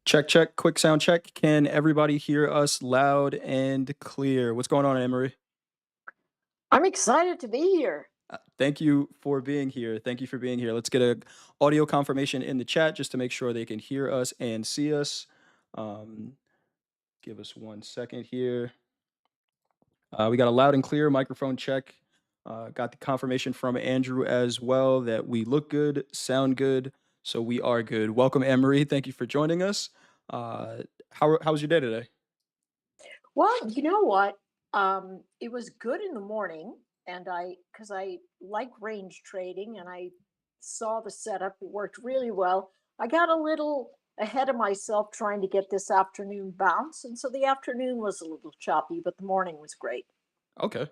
Check, check, quick sound check. Can everybody hear us loud and clear? What's going on, Emery? I'm excited to be here. Thank you for being here. Thank you for being here. Let's get a audio confirmation in the chat just to make sure they can hear us and see us. Um, give us 1 second here. We got a loud and clear microphone check. Got the confirmation from Andrew as well that we look good, sound good, so we are good. Welcome, Emery. Thank you for joining us. How was your day today? Well, you know what? It was good in the morning, and because I like range trading, and I saw the setup, it worked really well. I got a little ahead of myself trying to get this afternoon bounce, and so the afternoon was a little choppy, but the morning was great. Okay.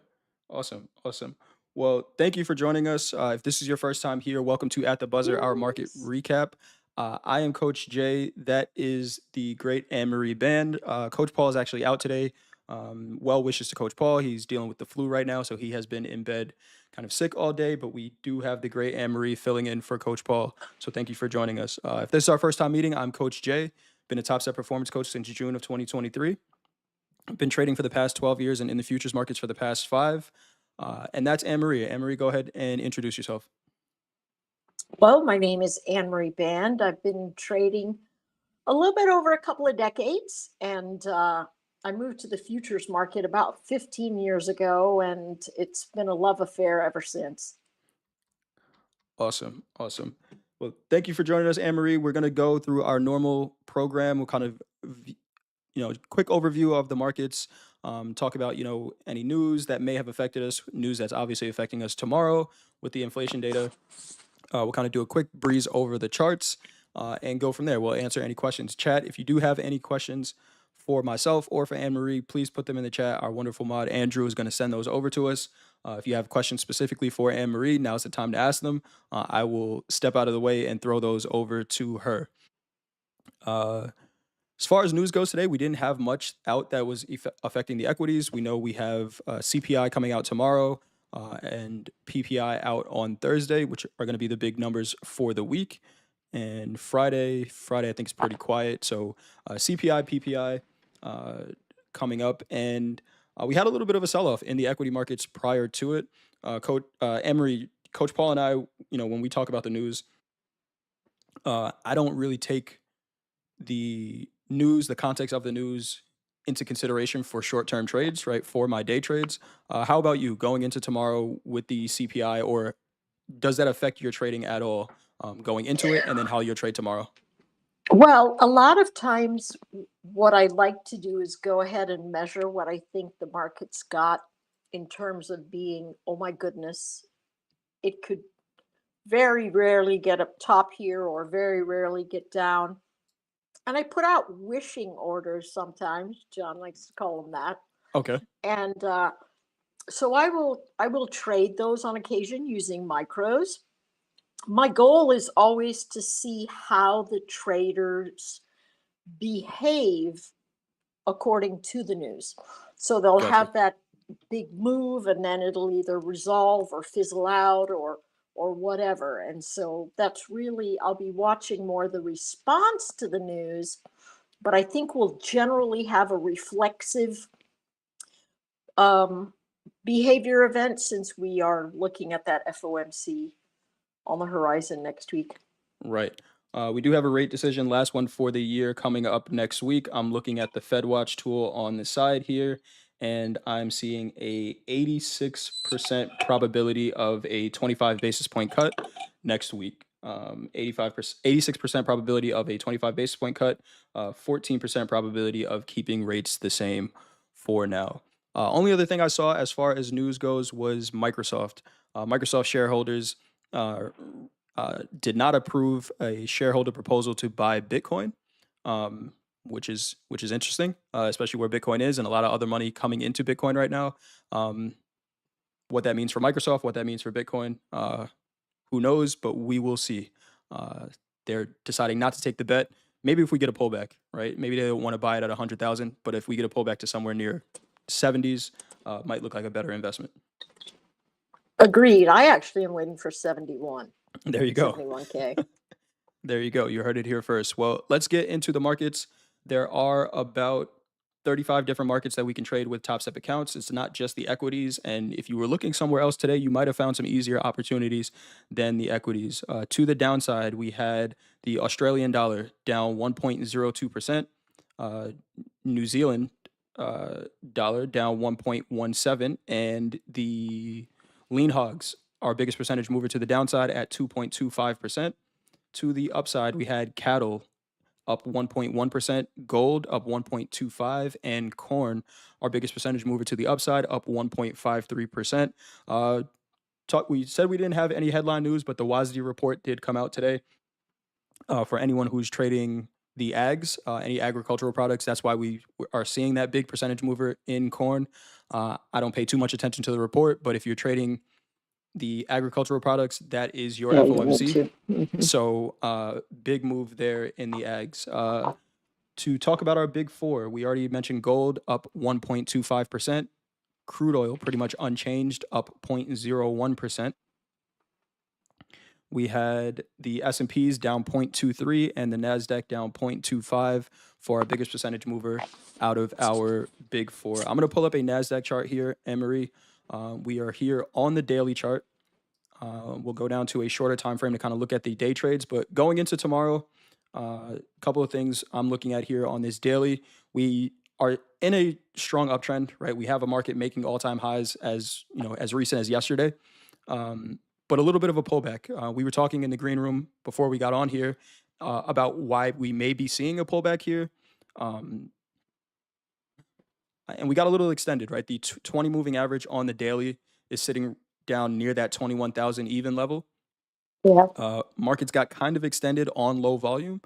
Awesome. Awesome. Well, thank you for joining us. If this is your first time here, welcome to At the Buzzer, our market Yes. recap. I am Coach Jay. That is the great Anne Marie Band. Coach Paul is actually out today. Well wishes to Coach Paul. He's dealing with the flu right now, so he has been in bed kind of sick all day, but we do have the great Anne Marie filling in for Coach Paul. So thank you for joining us. If this is our first time meeting, I'm Coach Jay. Been a Topstep Performance Coach since June of 2023. Been trading for the past 12 years and in the futures markets for the past 5. And that's Anne Marie. Anne Marie, go ahead and introduce yourself. Well, my name is Anne Marie Band. I've been trading a little bit over a couple of decades, and I moved to the futures market about 15 years ago, and it's been a love affair ever since. Awesome. Awesome. Well, thank you for joining us, Anne Marie. We're going to go through our normal program. We'll kind of, quick overview of the markets, talk about, any news that may have affected us, news that's obviously affecting us tomorrow with the inflation data. We'll kind of do a quick breeze over the charts and go from there. We'll answer any questions. Chat, if you do have any questions for myself or for Anne Marie, please put them in the chat. Our wonderful mod, Andrew, is going to send those over to us. If you have questions specifically for Anne Marie, now's the time to ask them. I will step out of the way and throw those over to her. As far as news goes today, we didn't have much out that was affecting the equities. We know we have CPI coming out tomorrow and PPI out on Thursday, which are going to be the big numbers for the week. And Friday, I think is pretty quiet. So CPI, PPI coming up, and we had a little bit of a sell-off in the equity markets prior to it. Emery, Coach Paul and I, when we talk about the news, I don't really take the news, the context of the news into consideration for short-term trades, right? For my day trades. How about you going into tomorrow with the CPI, or does that affect your trading at all going into it, and then how you'll trade tomorrow? Well, a lot of times, what I like to do is go ahead and measure what I think the market's got in terms of being, oh my goodness, it could very rarely get up top here or very rarely get down. And I put out wishing orders sometimes. John likes to call them that. Okay. And so I will trade those on occasion using micros. My goal is always to see how the traders behave according to the news. So they'll Gotcha. have that big move, and then it'll either resolve or fizzle out or whatever. And so that's really, I'll be watching more the response to the news, but I think we'll generally have a reflexive um, behavior event since we are looking at that FOMC on the horizon next week. Right. We do have a rate decision, last one for the year, coming up next week. I'm looking at the FedWatch tool on the side here, and I'm seeing a 86% probability of a 25 basis point cut next week. 85%, 86% probability of a 25 basis point cut, 14% probability of keeping rates the same for now. Only other thing I saw as far as news goes was Microsoft. Microsoft shareholders did not approve a shareholder proposal to buy Bitcoin, which is interesting, especially where Bitcoin is and a lot of other money coming into Bitcoin right now. What that means for Microsoft, what that means for Bitcoin, who knows? But we will see. They're deciding not to take the bet. Maybe if we get a pullback, right? Maybe they don't want to buy it at 100,000, but if we get a pullback to somewhere near 70s, might look like a better investment. Agreed. I actually am waiting for 71. There you go. 71K. There you go. You heard it here first. Well, let's get into the markets. There are about 35 different markets that we can trade with Top Step accounts. It's not just the equities. And if you were looking somewhere else today, you might have found some easier opportunities than the equities. To the downside, we had the Australian dollar down 1.02%, New Zealand dollar down 1.17, and the lean hogs, our biggest percentage mover to the downside at 2.25%. To the upside, we had cattle up 1.1%, gold up 1.25, and corn, our biggest percentage mover to the upside, up 1.53%. We said we didn't have any headline news, but the WASDE report did come out today. For anyone who's trading the ags, any agricultural products, that's why we are seeing that big percentage mover in corn. I don't pay too much attention to the report, but if you're trading the agricultural products, that is your FOMC. So big move there in the ags. To talk about our big four, we already mentioned gold up 1.25%, crude oil pretty much unchanged, up 0.01%. We had the S&Ps down 0.23 and the NASDAQ down 0.25 for our biggest percentage mover out of our big four. I'm going to pull up a NASDAQ chart here, Emery. We are here on the daily chart. We'll go down to a shorter time frame to kind of look at the day trades. But going into tomorrow, a couple of things I'm looking at here on this daily. We are in a strong uptrend, right? We have a market making all-time highs as recent as yesterday. But a little bit of a pullback. We were talking in the green room before we got on here about why we may be seeing a pullback here. And we got a little extended, right? The 20 moving average on the daily is sitting down near that 21,000 even level. Yeah. Markets got kind of extended on low volume.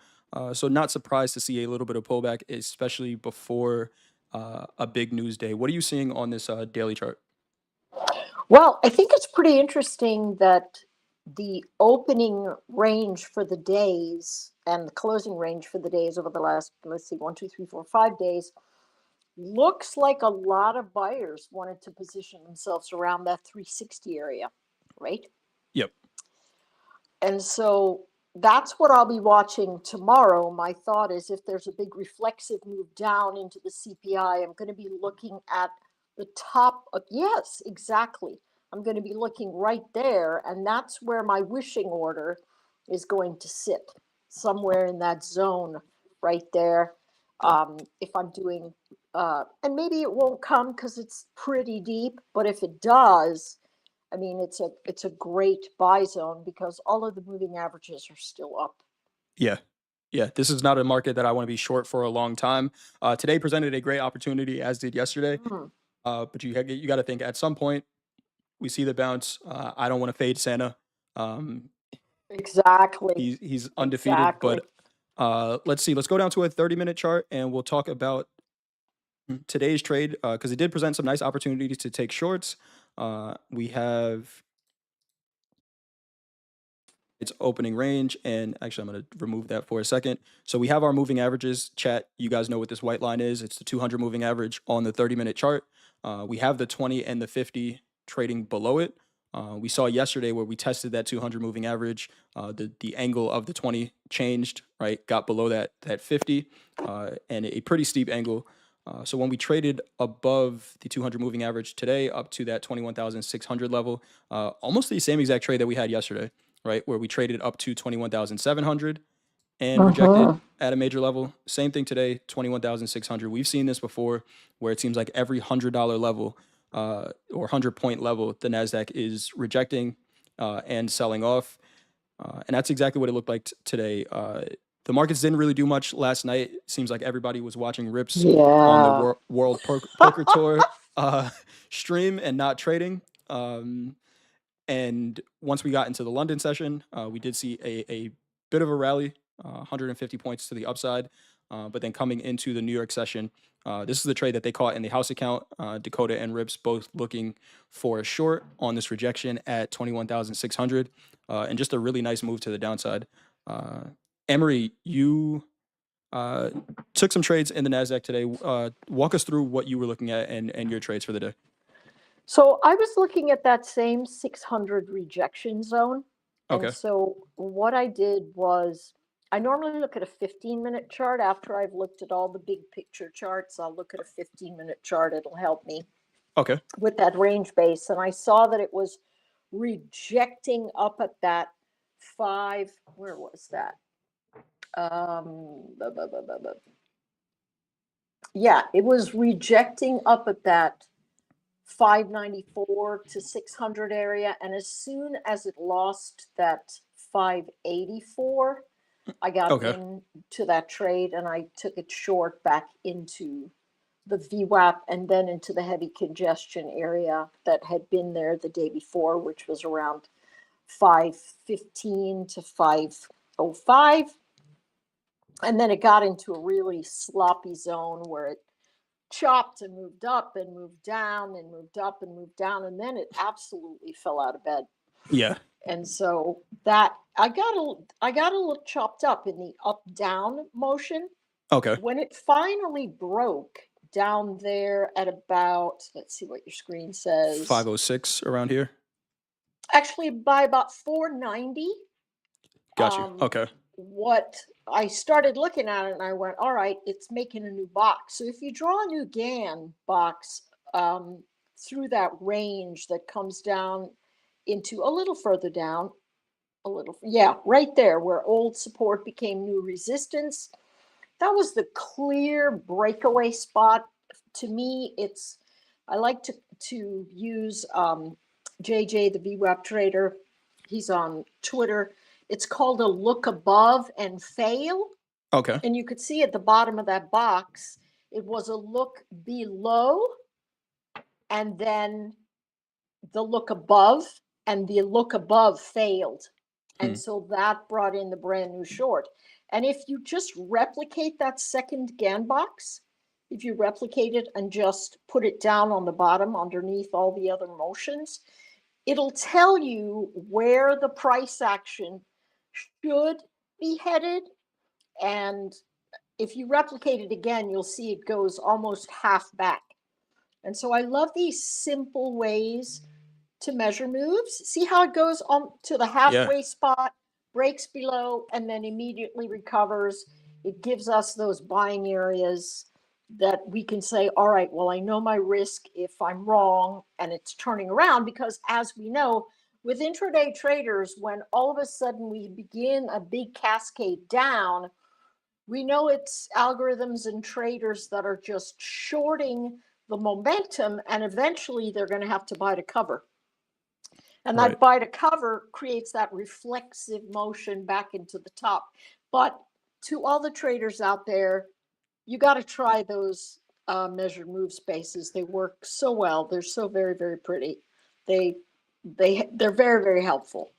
So not surprised to see a little bit of pullback, especially before a big news day. What are you seeing on this daily chart? Well, I think it's pretty interesting that the opening range for the days and the closing range for the days over the last, let's see, 1, 2, 3, 4, 5 days looks like a lot of buyers wanted to position themselves around that 360 area, right? Yep. And so that's what I'll be watching tomorrow. My thought is if there's a big reflexive move down into the CPI, I'm going to be looking at the top of, yes, exactly. I'm going to be looking right there, and that's where my wishing order is going to sit, somewhere in that zone right there. If I'm doing, and maybe it won't come because it's pretty deep, but if it does, I mean, it's a great buy zone because all of the moving averages are still up. Yeah. Yeah, this is not a market that I want to be short for a long time. Today presented a great opportunity, as did yesterday. But you got to think at some point we see the bounce. I don't want to fade Santa. Exactly. He's undefeated. Exactly. But let's see. Let's go down to a 30-minute chart and we'll talk about today's trade because it did present some nice opportunities to take shorts. We have its opening range, and actually I'm going to remove that for a second. So we have our moving averages. Chat, you guys know what this white line is. It's the 200 moving average on the 30-minute chart. We have the 20 and the 50 trading below it. We saw yesterday where we tested that 200 moving average. The angle of the 20 changed, right? Got below that 50 and a pretty steep angle. So when we traded above the 200 moving average today up to that 21,600 level, almost the same exact trade that we had yesterday, right? Where we traded up to 21,700 and rejected at a major level. Same thing today, 21,600. We've seen this before where it seems like every $100 level or 100-point level, the NASDAQ is rejecting and selling off. And that's exactly what it looked like today. The markets didn't really do much last night. It seems like everybody was watching Rips on the World Poker Tour stream and not trading. And once we got into the London session, we did see a bit of a rally, 150 points to the upside. But then coming into the New York session, this is the trade that they caught in the house account. Dakota and Rips both looking for a short on this rejection at 21,600, and just a really nice move to the downside. Emery, you took some trades in the NASDAQ today. Walk us through what you were looking at and your trades for the day. So I was looking at that same 600 rejection zone. Okay. And so what I did was I normally look at a 15-minute chart. After I've looked at all the big picture charts, I'll look at a 15-minute chart. It'll help me Okay. with that range base. And I saw that it was rejecting up at that where was that? Yeah, it was rejecting up at that 594 to 600 area. And as soon as it lost that 584, I got Okay. into that trade and I took it short back into the VWAP and then into the heavy congestion area that had been there the day before, which was around 515 to 505. And then it got into a really sloppy zone where it chopped and moved up and moved down and moved up and moved down. And then it absolutely fell out of bed. Yeah. And so that I got a little chopped up in the up down motion. Okay. When it finally broke down there at about, let's see what your screen says. 506 around here. Actually, by about 490. Got you. Okay. What I started looking at it and I went, all right, it's making a new box. So if you draw a new Gann box through that range that comes down into a little further down, right there where old support became new resistance. That was the clear breakaway spot. To me, I like to use JJ, the VWAP trader. He's on Twitter. It's called a look above and fail. Okay. And you could see at the bottom of that box, it was a look below and then the look above, and the look above failed. And so that brought in the brand new short. And if you just replicate that second Gann box, if you replicate it and just put it down on the bottom underneath all the other motions, it'll tell you where the price action should be headed. And if you replicate it again, you'll see it goes almost half back. And so I love these simple ways to measure moves. See how it goes on to the halfway spot, breaks below, and then immediately recovers. It gives us those buying areas that we can say, all right, well, I know my risk if I'm wrong and it's turning around, because as we know, with intraday traders, when all of a sudden we begin a big cascade down, we know it's algorithms and traders that are just shorting the momentum, and eventually they're going to have to buy to cover. And that buy to cover creates that reflexive motion back into the top. But to all the traders out there, you got to try those measured move spaces. They work so well. They're so very, very pretty. They're very, very helpful.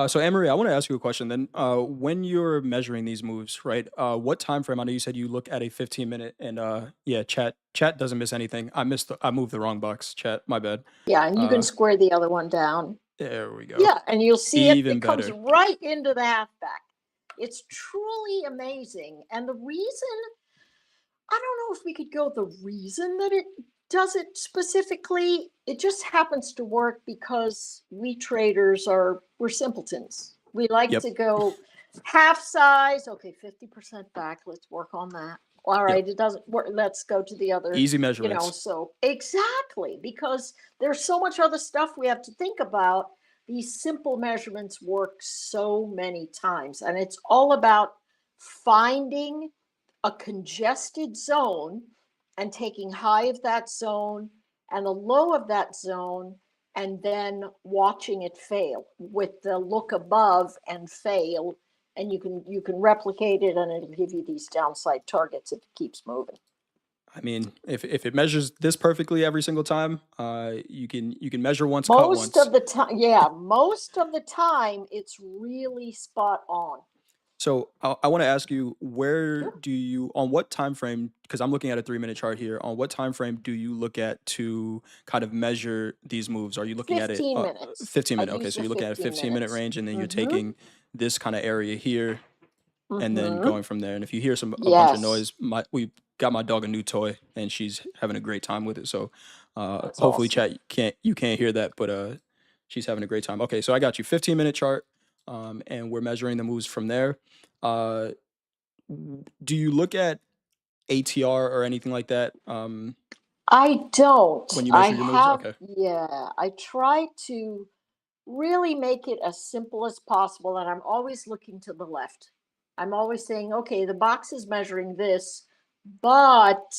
So Anne-Marie, I want to ask you a question then. When you're measuring these moves, right? What time frame? I know you said you look at a 15-minute, and chat doesn't miss anything. I moved the wrong box. Chat, my bad. Yeah, and you can square the other one down. There we go. Yeah, and you'll see Even it comes better. right into the halfback. It's truly amazing. And the reason, I don't know if we could go the reason that it does it specifically. It just happens to work because we traders we're simpletons. We like to go half size. Okay, 50% back. Let's work on that. All right, it doesn't work. Let's go to the other. Easy measurements. So exactly, because there's so much other stuff we have to think about. These simple measurements work so many times, and it's all about finding a congested zone and taking high of that zone and a low of that zone, and then watching it fail with the look above and fail. And you can replicate it, and it'll give you these downside targets if it keeps moving. I mean, if it measures this perfectly every single time, you can measure once, cut once. Most of the time, most of the time, it's really spot on. So I want to ask you, where do you, on what time frame, because I'm looking at a 3-minute chart here, on what time frame do you look at to kind of measure these moves? Are you looking at it? 15 minutes. 15 minutes. Okay, so you're looking at a 15-minute range, and then you're taking this kind of area here, and then going from there. And if you hear a bunch of noise, we got my dog a new toy, and she's having a great time with it. So hopefully, awesome. Chat, you can't hear that, but she's having a great time. Okay, so I got you 15-minute chart. and we're measuring the moves from there. Do you look at ATR or anything like that I don't. when you I measure your moves? have, Okay, yeah, I try to really make it as simple as possible, and I'm always looking to the left. I'm always saying, okay, the box is measuring this, but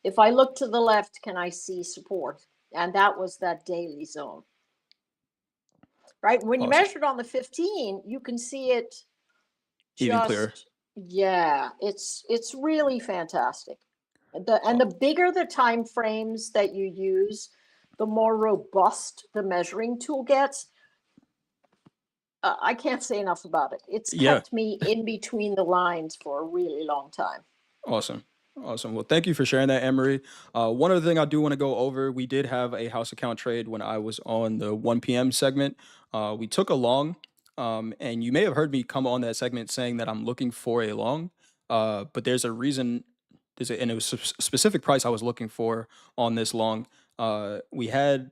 if I look to the left, can I see support? And that was that daily zone, right? When you awesome, measured on the 15, you can see it even clearer. just, yeah, it's really fantastic. And Oh, the bigger the time frames that you use, the more robust the measuring tool gets. I can't say enough about it. It's yeah, kept me in between the lines for a really long time. awesome. Awesome. Well, thank you for sharing that, Emery. One other thing I do want to go over, we did have a house account trade when I was on the 1 p.m. segment. We took a long, and you may have heard me come on that segment saying that I'm looking for a long, but there's a reason, and it was a specific price I was looking for on this long. We had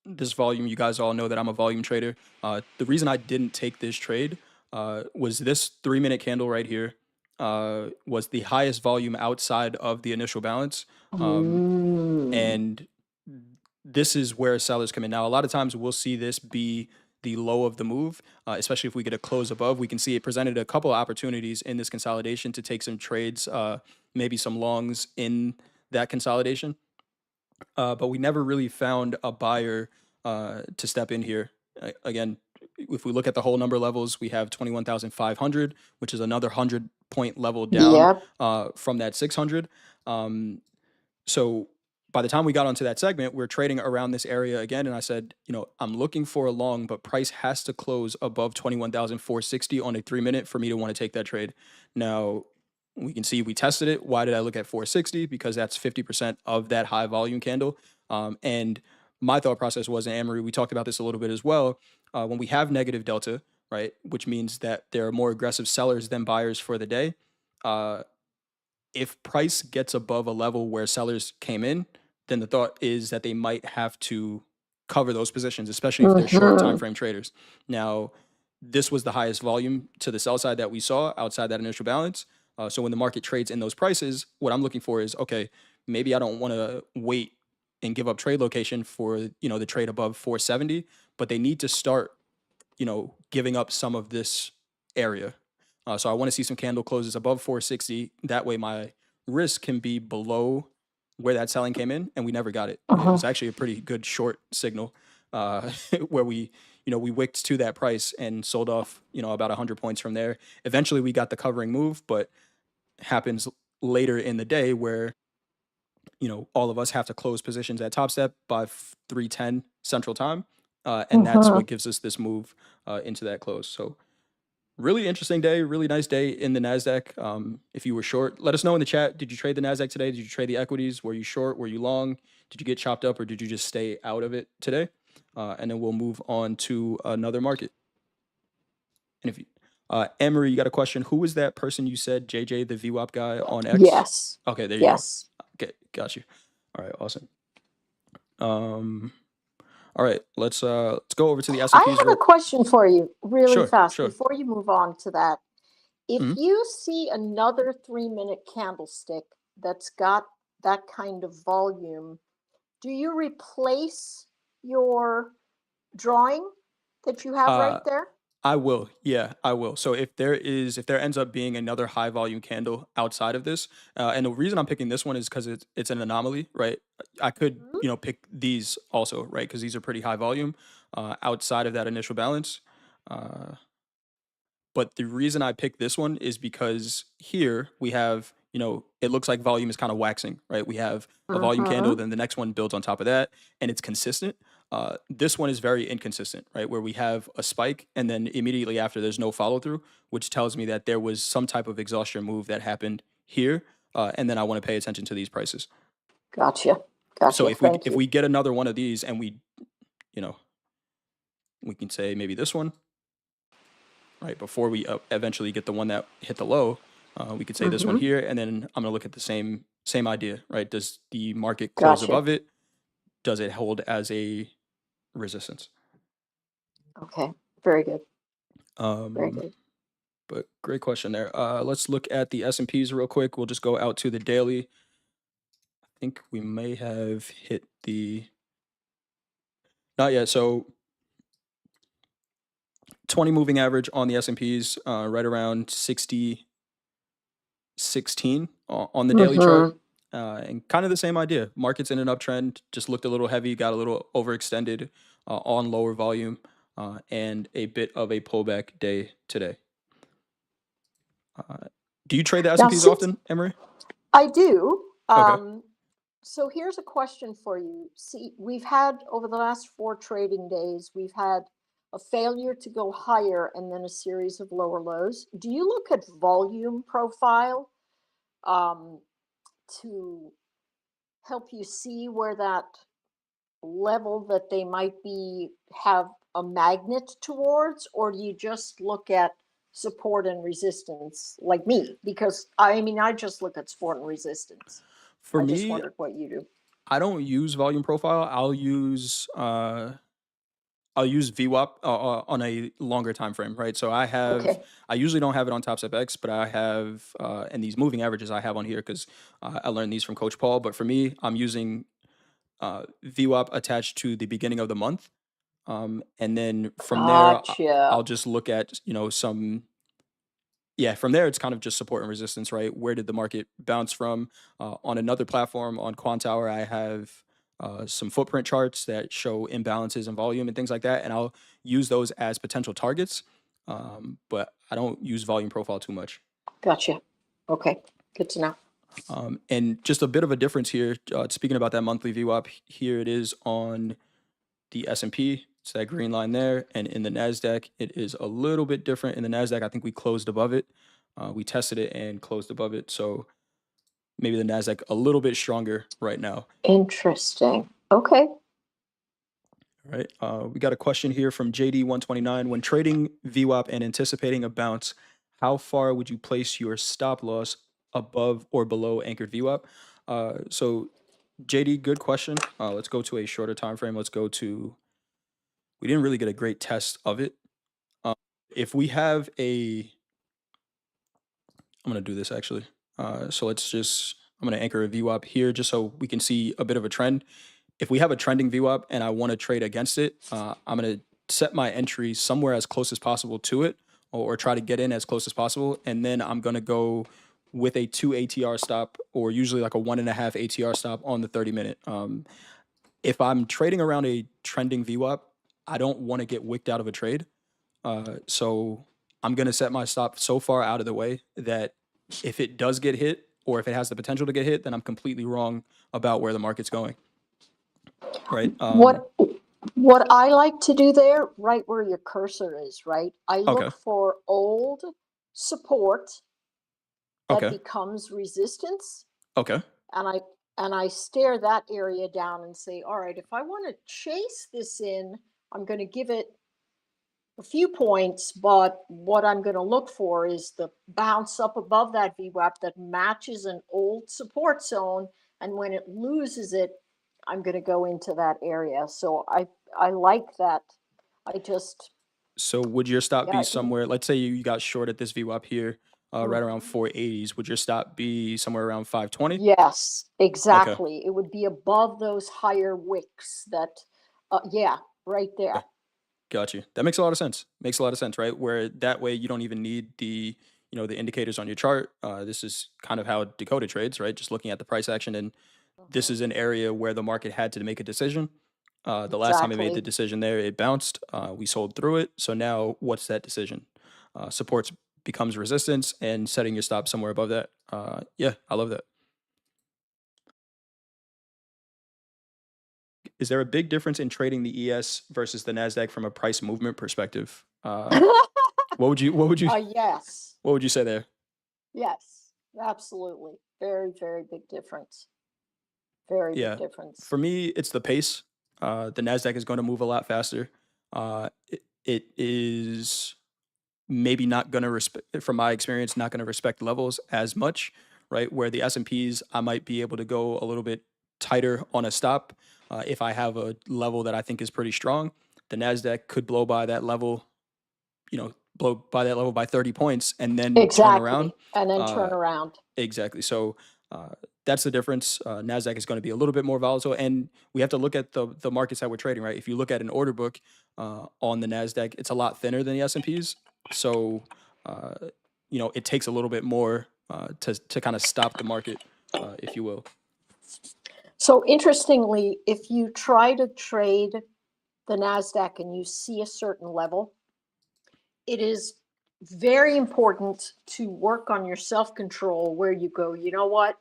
this volume. You guys all know that I'm a volume trader. The reason I didn't take this trade was this 3 minute candle right here was the highest volume outside of the initial balance. Mm. And this is where sellers come in. Now, a lot of times we'll see this be the low of the move, especially if we get a close above. We can see it presented a couple of opportunities in this consolidation to take some trades, maybe some longs in that consolidation. But we never really found a buyer to step in here. Again, if we look at the whole number levels, we have 21,500, which is another 100-point level down Yep. from that 600. So by the time we got onto that segment, we're trading around this area again. And I said, I'm looking for a long, but price has to close above 21,460 on a 3 minute for me to want to take that trade. Now, we can see we tested it. Why did I look at 460? Because that's 50% of that high volume candle. And my thought process was, and Anne-Marie, we talked about this a little bit as well, when we have negative delta, right, which means that there are more aggressive sellers than buyers for the day. If price gets above a level where sellers came in, then the thought is that they might have to cover those positions, especially if they're short time Mm-hmm. frame traders. Now, this was the highest volume to the sell side that we saw outside that initial balance. So when the market trades in those prices, what I'm looking for is, okay, maybe I don't want to wait and give up trade location for the trade above 470, but they need to start giving up some of this area. So I want to see some candle closes above 460. That way my risk can be below where that selling came in, and we never got it. It was Uh-huh. actually a pretty good short signal where we wicked to that price and sold off, about 100 points from there. Eventually we got the covering move, but happens later in the day where all of us have to close positions at Topstep by 3:10 Central Time, and that's Uh-huh. what gives us this move into that close. So really interesting day, really nice day in the NASDAQ. If you were short, let us know in the chat. Did you trade the NASDAQ today? Did you trade the equities? Were you short? Were you long? Did you get chopped up or did you just stay out of it today? And then we'll move on to another market. And if you, Emery, you got a question. Who was that person you said, JJ, the VWAP guy on X? Yes. Okay, there you go. Yes. Okay, got you. All right, awesome. All right, let's go over to the I S&Ps have a real. question for you really Sure, fast sure. before you move on to that. If Mhm. you see another 3 minute candlestick that's got that kind of volume, do you replace your drawing that you have right Uh, there? I will. Yeah, I will. So if there ends up being another high volume candle outside of this, and the reason I'm picking this one is because it's an anomaly, right? I could Mhm. pick these also, right? Because these are pretty high volume outside of that initial balance. Uh, but the reason I picked this one is because here we have, it looks like volume is kind of waxing, right? We have a volume candle, Mhm. then the next one builds on top of that, and it's consistent. This one is very inconsistent, right? Where we have a spike and then immediately after there's no follow through, which tells me that there was some type of exhaustion move that happened here, and then I want to pay attention to these prices. Gotcha. So Gotcha. if we Thank if you. we get another one of these and you know, we can say maybe this one, right? Before we eventually get the one that hit the low, we could say this one Mhm. here, and then I'm gonna look at the same idea, right? Does the market close Gotcha. above it? Does it hold as a resistance? Okay. Very good. Very Um, good. but great question there. Let's look at the S&Ps real quick. We'll just go out to the daily. I think we may have hit the, not yet. So 20 moving average on the S&Ps, right around 60, 16 on the daily chart. Mm-hmm. And kind of the same idea. Market's in an uptrend, just looked a little heavy, got a little overextended on lower volume, and a bit of a pullback day today. Do you trade the Now, S&Ps since often, Emery? I do, Okay. so here's a question for you. See, we've had over the last 4 trading days, we've had a failure to go higher and then a series of lower lows. Do you look at volume profile um, to help you see where that level that they might be have a magnet towards, or do you just look at support and resistance like me? Because I mean, I just look at support and resistance. For I just me, wondered what you do. I don't use volume profile. I'll use VWAP on a longer time frame, right? So Okay. I usually don't have it on Topstep X, but I have, and these moving averages I have on here because I learned these from Coach Paul. But for me, I'm using VWAP attached to the beginning of the month. And then from there, Gotcha. I'll just look at, from there, it's kind of just support and resistance, right? Where did the market bounce from? On another platform, on Quantower, I have some footprint charts that show imbalances in volume and things like that. And I'll use those as potential targets. But I don't use volume profile too much. Gotcha. Okay. Good to know. And just a bit of a difference here, speaking about that monthly VWAP, here it is on the S&P. It's that green line there. And in the NASDAQ, it is a little bit different. In the NASDAQ, I think we closed above it. We tested it and closed above it. So maybe the NASDAQ a little bit stronger right now. Interesting. Okay. All right. We got a question here from JD129. When trading VWAP and anticipating a bounce, how far would you place your stop loss above or below anchored VWAP? So JD, good question. Let's go to a shorter time frame. We didn't really get a great test of it. If we have I'm going to do this actually. So I'm going to anchor a VWAP here just so we can see a bit of a trend. If we have a trending VWAP and I want to trade against it, I'm going to set my entry somewhere as close as possible to it, or try to get in as close as possible. And then I'm going to go with a 2 ATR stop, or usually like a 1.5 ATR stop on the 30-minute. If I'm trading around a trending VWAP, I don't want to get wicked out of a trade. So I'm going to set my stop so far out of the way that if it does get hit, or if it has the potential to get hit, then I'm completely wrong about where the market's going. Right. What I like to do there, right where your cursor is, right? I Okay. look for old support that Okay. becomes resistance, Okay. and I stare that area down and say, all right, if I want to chase this in, I'm going to give it a few points, but what I'm going to look for is the bounce up above that VWAP that matches an old support zone, and when it loses it, I'm going to go into that area. So I like that. I just So would your stop be yeah. somewhere? Let's say you got short at this VWAP here, right around Mhm. 480s. Would your stop be somewhere around 520? Yes, Okay. exactly. It would be above those higher wicks that, yeah, right Okay. there. Got you. That makes a lot of sense. Makes a lot of sense, right? Where that way you don't even need the indicators on your chart. This is kind of how Dakota trades, right? Just looking at the price action, and this Mhm. is an area where the market had to make a decision. The last time it made the Exactly. decision there, it bounced. We sold through it. So now, what's that decision? Supports becomes resistance, and setting your stop somewhere above that. Yeah, I love that. Is there a big difference in trading the ES versus the Nasdaq from a price movement perspective? What would you what would you Yes. what would you say there? Yes, absolutely. Very, very big difference. Very big Yeah, difference. for me, it's the pace. The Nasdaq is going to move a lot faster. It is maybe not going to respect, from my experience, not going to respect levels as much, right? Where the S&Ps, I might be able to go a little bit tighter on a stop if I have a level that I think is pretty strong. The Nasdaq could blow by that level, blow by that level by 30 points and then turn around. Exactly. And then turn around. Exactly. So that's the difference. NASDAQ is going to be a little bit more volatile. And we have to look at the markets that we're trading, right? If you look at an order book on the NASDAQ, it's a lot thinner than the S&Ps. So, it takes a little bit more to kind of stop the market, if you will. So interestingly, if you try to trade the NASDAQ and you see a certain level, it is very important to work on your self-control where you go, you know what?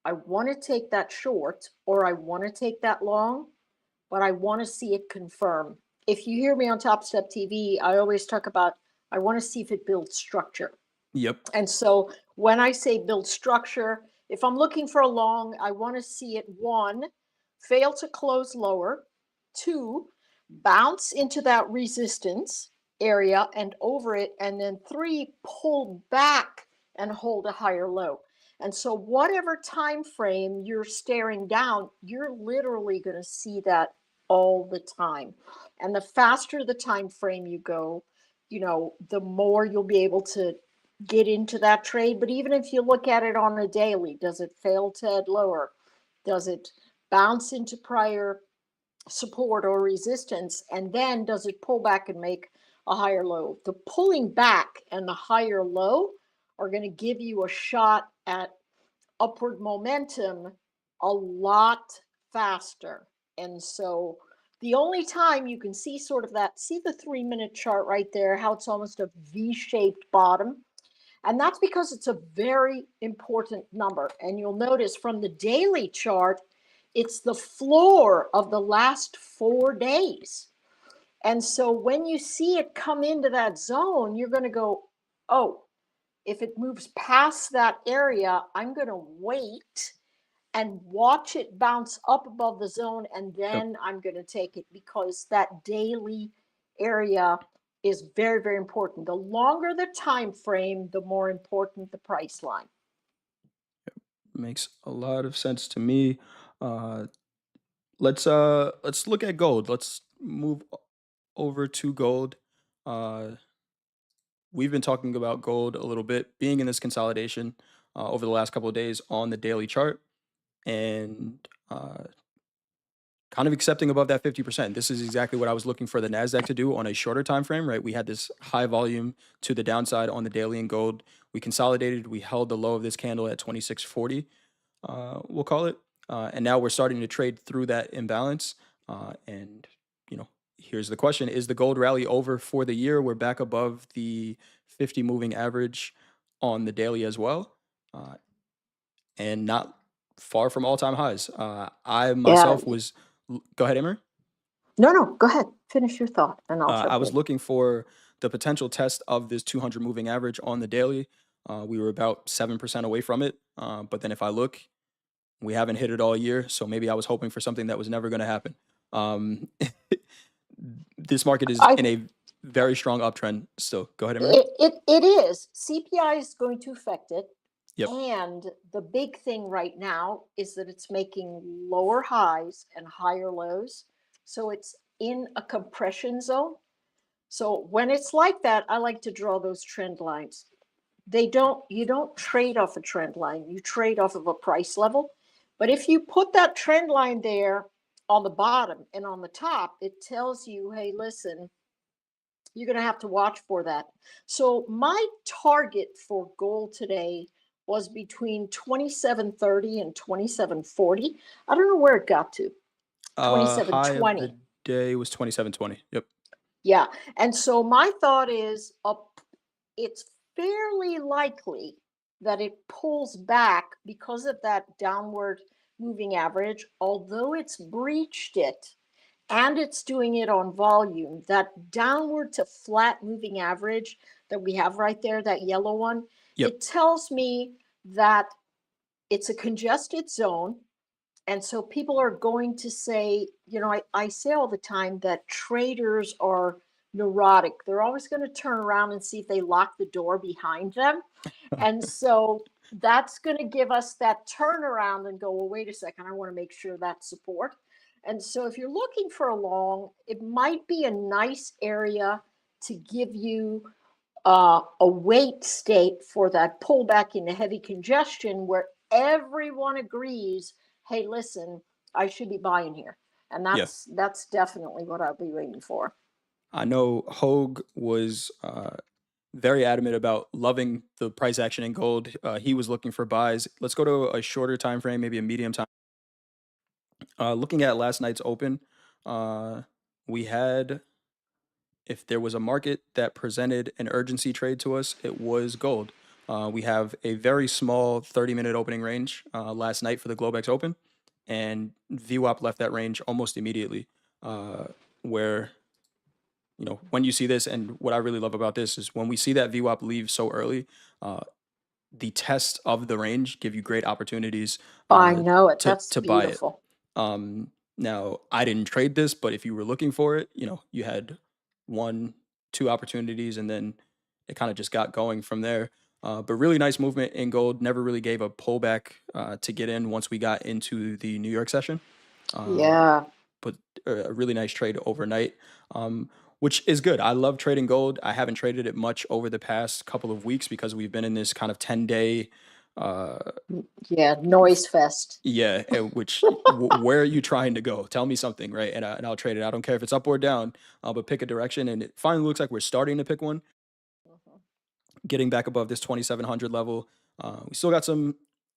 I want to take that short or I want to take that long, but I want to see it confirm. If you hear me on Topstep TV, I always talk about I want to see if it builds structure. Yep. And so when I say build structure, if I'm looking for a long, I want to see it, one, fail to close lower, two, bounce into that resistance area and over it, and then three, pull back and hold a higher low. And so whatever time frame you're staring down, you're literally going to see that all the time. And the faster the time frame you go, the more you'll be able to get into that trade. But even if you look at it on a daily, does it fail to head lower? Does it bounce into prior support or resistance? And then does it pull back and make a higher low? The pulling back and the higher low are going to give you a shot at upward momentum a lot faster. And so the only time you can see sort of that, see the 3-minute chart right there, how it's almost a V-shaped bottom. And that's because it's a very important number. And you'll notice from the daily chart, it's the floor of the last 4 days. And so when you see it come into that zone, you're going to go, oh, if it moves past that area, I'm going to wait and watch it bounce up above the zone, and then I'm going to take it, because that daily area is very, very important. The longer the time frame, the more important the price line. Makes a lot of sense to me. Let's look at gold. Let's move over to gold. We've been talking about gold a little bit, being in this consolidation over the last couple of days on the daily chart, and kind of accepting above that 50%. This is exactly what I was looking for the NASDAQ to do on a shorter time frame, right? We had this high volume to the downside on the daily in gold. We consolidated, we held the low of this candle at 2640, we'll call it. And now we're starting to trade through that imbalance. And, here's the question. Is the gold rally over for the year? We're back above the 50 moving average on the daily as well. And not far from all-time highs. I myself was... Go ahead, Emery. No, go ahead. Finish your thought, and I'll I was looking for the potential test of this 200 moving average on the daily. We were about 7% away from it. But then if I look, we haven't hit it all year. So maybe I was hoping for something that was never going to happen. This market is in a very strong uptrend still. Go ahead, Emery. It is. CPI is going to affect it. Yep. And the big thing right now is that it's making lower highs and higher lows. So it's in a compression zone. So when it's like that, I like to draw those trend lines. You don't trade off a trend line. You trade off of a price level. But if you put that trend line there on the bottom and on the top, it tells you, hey, listen, you're going to have to watch for that. So my target for gold today was between 2730 and 2740. I don't know where it got to. 2720. High of the day was 2720. Yep. Yeah. And so my thought is it's fairly likely that it pulls back because of that downward moving average, although it's breached it and it's doing it on volume. That downward to flat moving average that we have right there, that yellow one, It tells me that it's a congested zone. And so people are going to say, I say all the time that traders are neurotic. They're always going to turn around and see if they lock the door behind them. And so that's going to give us that turnaround and go, well, wait a second, I want to make sure that's support. And so if you're looking for a long, it might be a nice area to give you a wait state for that pullback into heavy congestion where everyone agrees, hey, listen, I should be buying here. And Yeah. that's definitely what I'll be waiting for. I know Hogue was very adamant about loving the price action in gold. He was looking for buys. Let's go to a shorter time frame, maybe a medium time. Looking at last night's open, we had, if there was a market that presented an urgency trade to us, it was gold. We have a very small 30-minute opening range last night for the Globex Open, and VWAP left that range almost immediately. Where, you know, when you see this, and what I really love about this is when we see that VWAP leave so early, the test of the range give you great opportunities I know it. That's to buy it. beautiful. Now, I didn't trade this, but if you were looking for it, you know, you had 1, 2 opportunities, and then it kind of just got going from there. But really nice movement in gold. Never really gave a pullback to get in once we got into the New York session. Yeah. But a really nice trade overnight, which is good. I love trading gold. I haven't traded it much over the past couple of weeks because we've been in this kind of 10-day Yeah, noise fest. yeah, which where are you trying to go? Tell me something, right? And I'll trade it. I don't care if it's up or down, but pick a direction. And it finally looks like we're starting to pick one, getting back above this 2,700 level. We still got some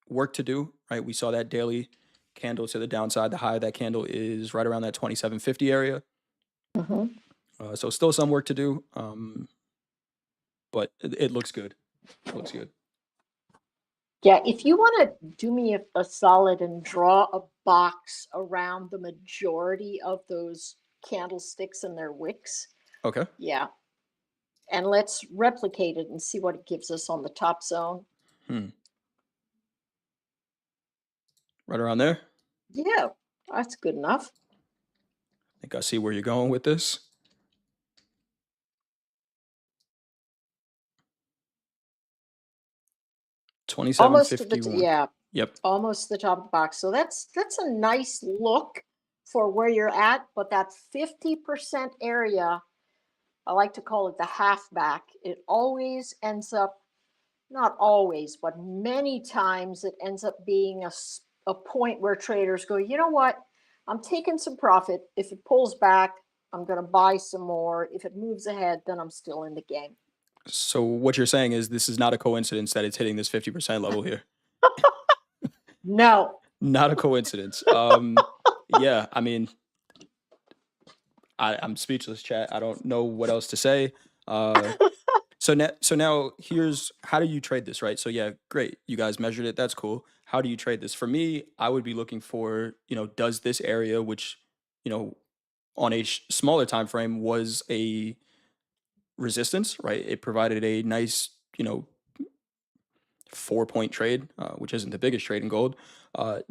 work to do, right? We saw that daily candle to the downside. The high of that candle is right around that 2,750 area. So still some work to do, but it looks good. It looks good. Yeah, if you want to do me a solid and draw a box around the majority of those candlesticks and their wicks, Okay. yeah. And let's replicate it and see what it gives us on the top zone. Right around there. Yeah, that's good enough. I think I see where you're going with this. Almost to the 2751. yeah, Yep. almost the top of the box. So that's a nice look for where you're at, but that 50% area, I like to call it the halfback. It always ends up, not always, but many times it ends up being a point where traders go, you know what? I'm taking some profit. If it pulls back, I'm going to buy some more. If it moves ahead, then I'm still in the game. So what you're saying is this is not a coincidence that it's hitting this 50% level here. No. Not a coincidence. Yeah, I mean, I'm speechless, chat. I don't know what else to say. So now here's how do you trade this, right? So yeah, great. You guys measured it. That's cool. How do you trade this? For me, I would be looking for, you know, does this area, which, you know, on a smaller time frame was a resistance, right? It provided a nice, you know, 4-point trade, which isn't the biggest trade in gold.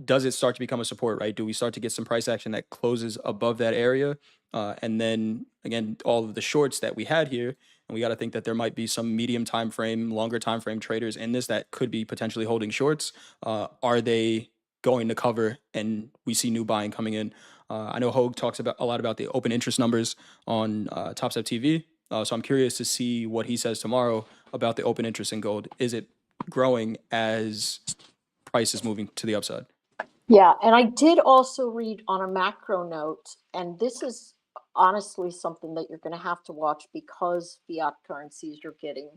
Does it start to become a support, right? Do we start to get some price action that closes above that area? And then again, all of the shorts that we had here, and we got to think that there might be some medium time frame, longer time frame traders in this that could be potentially holding shorts. Are they going to cover? And we see new buying coming in. I know Hogue talks about a lot about the open interest numbers on TopstepTV. So I'm curious to see what he says tomorrow about the open interest in gold. Is it growing as price is moving to the upside? Yeah, and I did also read on a macro note, and this is honestly something that you're going to have to watch because fiat currencies are getting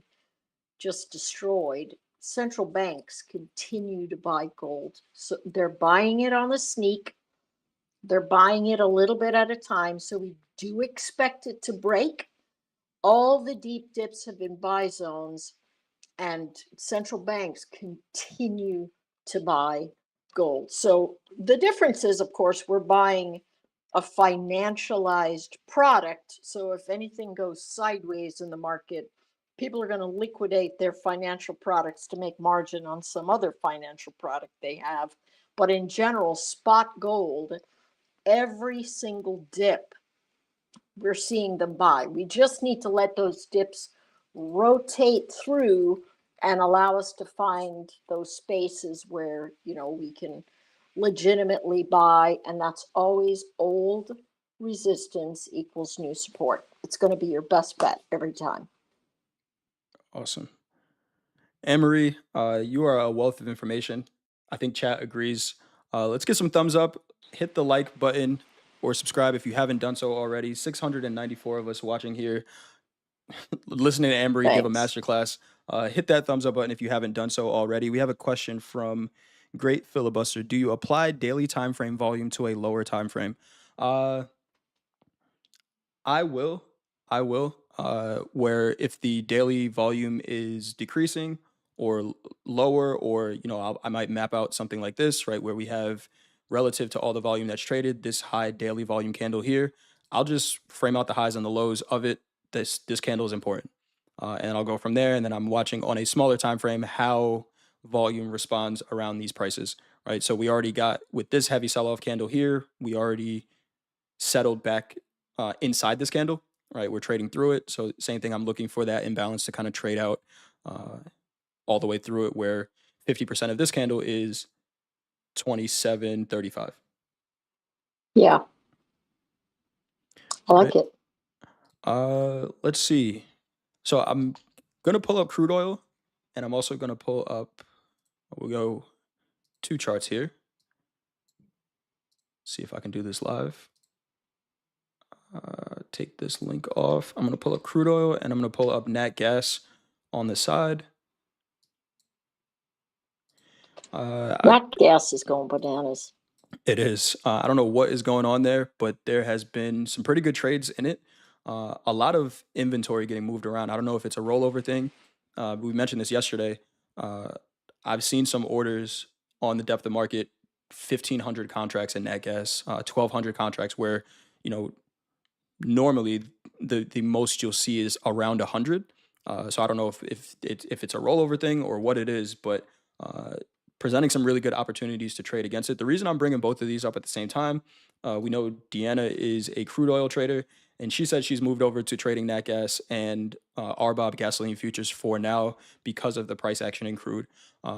just destroyed. Central banks continue to buy gold. So they're buying it on the sneak. They're buying it a little bit at a time. So we do expect it to break. All the deep dips have been buy zones, and central banks continue to buy gold. So the difference is, of course, we're buying a financialized product. So if anything goes sideways in the market, people are going to liquidate their financial products to make margin on some other financial product they have. But in general, spot gold, every single dip, we're seeing them buy. We just need to let those dips rotate through and allow us to find those spaces where, you know, we can legitimately buy, and that's always old resistance equals new support. it's going to be your best bet every time. Awesome. Anne-Marie, you are a wealth of information. I think chat agrees. Let's get some thumbs up, hit the like button, or subscribe if you haven't done so already. 694 of us watching here, listening to Anne-Marie give a Thanks. masterclass. Hit that thumbs up button if you haven't done so already. We have a question from Great Filibuster. Do you apply daily time frame volume to a lower time frame? I will. I will. Where if the daily volume is decreasing or lower, or I might map out something like this, right, where we have relative to all the volume that's traded, this high daily volume candle here. I'll just frame out the highs and the lows of it. This candle is important, and I'll go from there. And then I'm watching on a smaller time frame how volume responds around these prices, right? So we already got with this heavy sell-off candle here. We already settled back inside this candle, right? We're trading through it. So same thing, I'm looking for that imbalance to kind of trade out all the way through it, where 50% of this candle is 27.35. Yeah. I like Right. it. Let's see. So I'm gonna pull up crude oil, and I'm also gonna pull up. We'll go 2 charts here. See if I can do this live. Take this link off. I'm gonna pull up crude oil, and I'm gonna pull up nat gas on the side. That gas is going bananas. It is. I don't know what is going on there, but there has been some pretty good trades in it. A lot of inventory getting moved around. I don't know if it's a rollover thing. We mentioned this yesterday. Uh, I've seen some orders on the depth of market, 1,500 contracts in nat gas, 1,200 contracts, where you know normally the most you'll see is around 100. So I don't know if it's a rollover thing or what it is, but uh, presenting some really good opportunities to trade against it. The reason I'm bringing both of these up at the same time, we know Deanna is a crude oil trader, and she said she's moved over to trading nat gas and RBOB gasoline futures for now because of the price action in crude.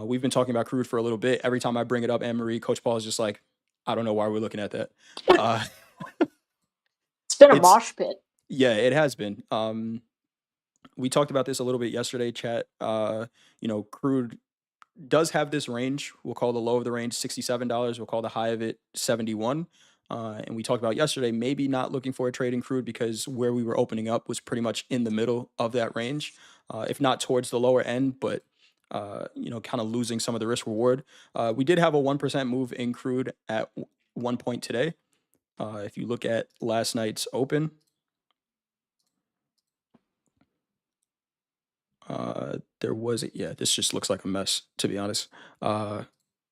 We've been talking about crude for a little bit. Every time I bring it up, Anne-Marie, Coach Paul is just like, I don't know why we're looking at that. Uh, It's been a it's mosh pit. Yeah, it has been. We talked about this a little bit yesterday, chat. Crude does have this range. We'll call the low of the range $67. We'll call the high of it 71. And we talked about yesterday, maybe not looking for a trade in crude because where we were opening up was pretty much in the middle of that range, if not towards the lower end, but kind of losing some of the risk reward. We did have a 1% move in crude at one point today. If you look at last night's open, this just looks like a mess, to be honest.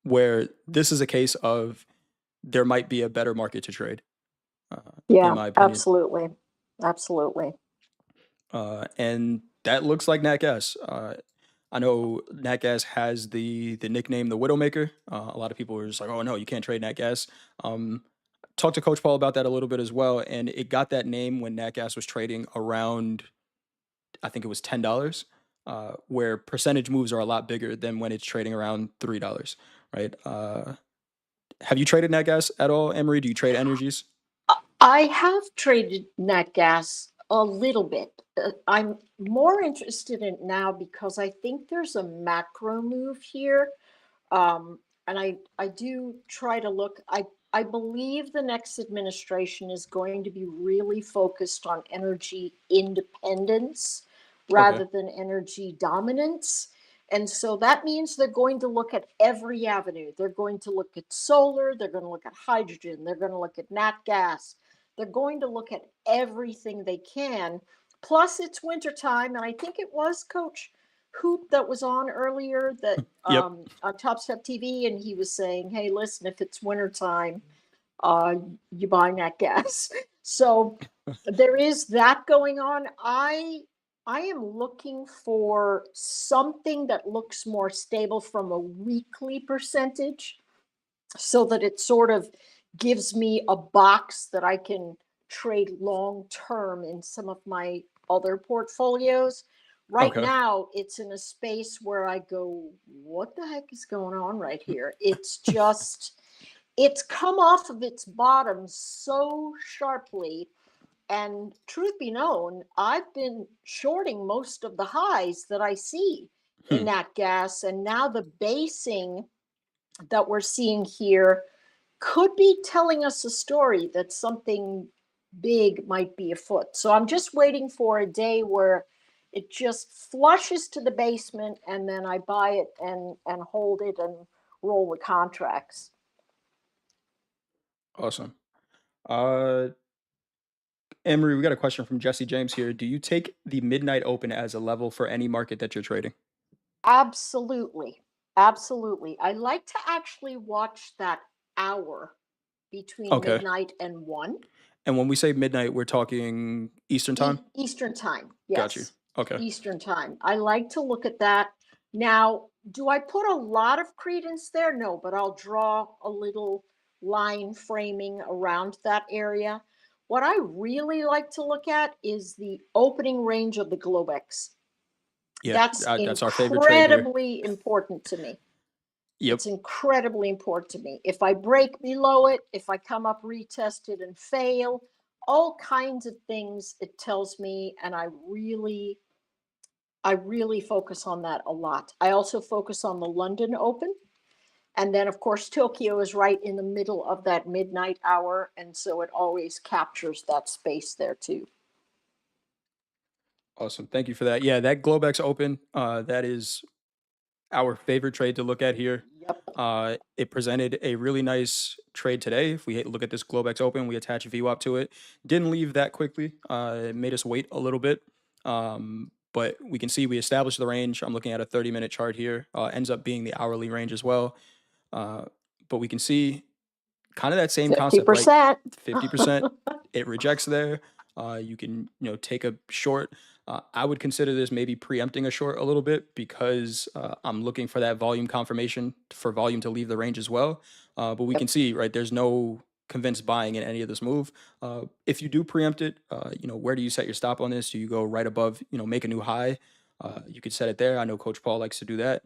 Where this is a case of there might be a better market to trade, in Yeah, my opinion. absolutely. Absolutely. And that looks like nat gas. I know nat gas has the nickname the Widowmaker. A lot of people are just like, oh no, you can't trade nat gas. Talked to Coach Paul about that a little bit as well, and it got that name when nat gas was trading around, I think it was $10, where percentage moves are a lot bigger than when it's trading around $3, right? Have you traded nat gas at all, Emery? Do you trade energies? I have traded nat gas a little bit. I'm more interested in it now because I think there's a macro move here. And I do try to look. I believe the next administration is going to be really focused on energy independence Okay. rather than energy dominance. And so that means they're going to look at every avenue. They're going to look at solar, they're going to look at hydrogen, they're going to look at nat gas. They're going to look at everything they can. Plus, it's wintertime, and I think it was Coach Hoop that was on earlier that Yep. on Topstep TV, and he was saying, "Hey, listen, if it's wintertime, you buy nat gas." So there is that going on. I am looking for something that looks more stable from a weekly percentage so that it sort of gives me a box that I can trade long term in some of my other portfolios. Right Okay. now, it's in a space where I go, what the heck is going on right here? It's just, it's come off of its bottom so sharply And truth be known, I've been shorting most of the highs that I see in Hmm. that gas. And now the basing that we're seeing here could be telling us a story that something big might be afoot. So I'm just waiting for a day where it just flushes to the basement and then I buy it and hold it and roll the contracts. Awesome. Uh, Emery, we got a question from Jesse James here. Do you take the midnight open as a level for any market that you're trading? Absolutely. Absolutely. I like to actually watch that hour between Okay. midnight and 1. And when we say midnight, we're talking Eastern time? Eastern time. Got you. Yes. Okay. Eastern time. I like to look at that. Now, do I put a lot of credence there? No, but I'll draw a little line framing around that area. What I really like to look at is the opening range of the Globex. Yeah, That's that's our favorite trade here. incredibly important to me. Yep. It's incredibly important to me. If I break below it, if I come up retested and fail, all kinds of things it tells me, and I really focus on that a lot. I also focus on the London Open. And then, of course, Tokyo is right in the middle of that midnight hour. And so it always captures that space there, too. Awesome. Thank you for that. Yeah, that Globex Open, that is our favorite trade to look at here. Yep. It presented a really nice trade today. If we look at this Globex Open, we attach a VWAP to it. Didn't leave that quickly. It made us wait a little bit. But we can see we established the range. I'm looking at a 30-minute chart here. Ends up being the hourly range as well. But we can see kind of that same concept, right? 50%. 50%. It rejects there. You can, take a short. I would consider this maybe preempting a short a little bit because I'm looking for that volume confirmation for volume to leave the range as well. But we can see, right, there's no convinced buying in any of this move. If you do preempt it, where do you set your stop on this? Do you go right above, make a new high? You could set it there. I know Coach Paul likes to do that.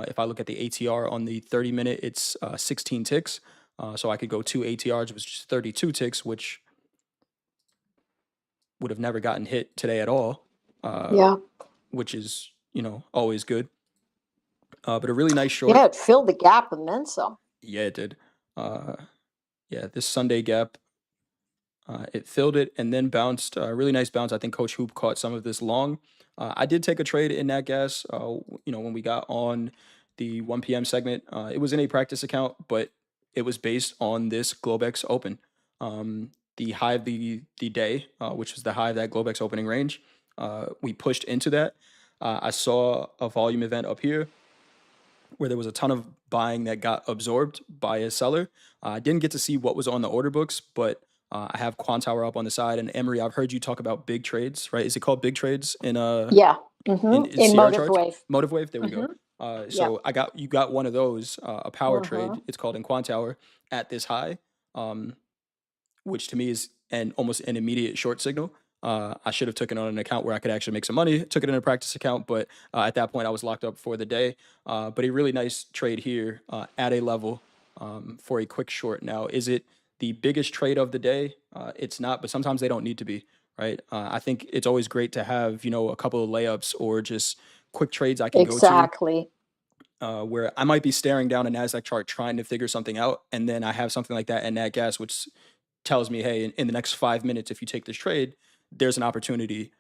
If I look at the ATR on the 30-minute, it's 16 ticks. So I could go 2 ATRs, which is 32 ticks, which would have never gotten hit today at all. Yeah. Which is, always good. But a really nice short. Yeah, it filled the gap and then some. Yeah, it did. Yeah, this Sunday gap, it filled it and then bounced. Really nice bounce. I think Coach Hoop caught some of this long. I did take a trade in that gas. When we got on the 1 p.m. segment, it was in a practice account, but it was based on this Globex Open. The high of the day, which was the high of that Globex opening range. We pushed into that. I saw a volume event up here where there was a ton of buying that got absorbed by a seller. I didn't get to see what was on the order books, but I have Quantower up on the side. And Emery, I've heard you talk about big trades, right? Is it called big trades in Yeah. in In CR Motive charts? Wave. Motive Wave. There we go. So you got one of those, a power trade. It's called in Quantower at this high, which to me is almost an immediate short signal. I should have taken on an account where I could actually make some money. Took it in a practice account, but at that point I was locked up for the day. But a really nice trade here at a level for a quick short. Now, is it the biggest trade of the day? It's not, but sometimes they don't need to be, right? I think it's always great to have, a couple of layups or just quick trades I can go to. Exactly. Where I might be staring down a NASDAQ chart trying to figure something out, and then I have something like that in that gas, which tells me, hey, in the next 5 minutes, if you take this trade, there's an opportunity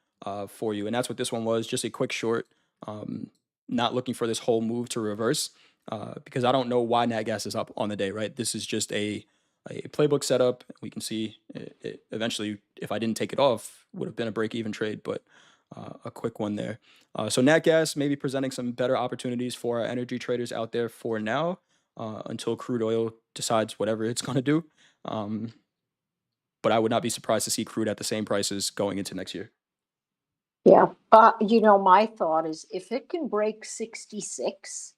for you. And that's what this one was, just a quick short, not looking for this whole move to reverse because I don't know why nat gas is up on the day, right? This is just a playbook setup. We can see it eventually, if I didn't take it off, would have been a break-even trade, but a quick one there. So nat gas maybe presenting some better opportunities for our energy traders out there for now until crude oil decides whatever it's going to do. But I would not be surprised to see crude at the same prices going into next year. Yeah. My thought is if it can break 66,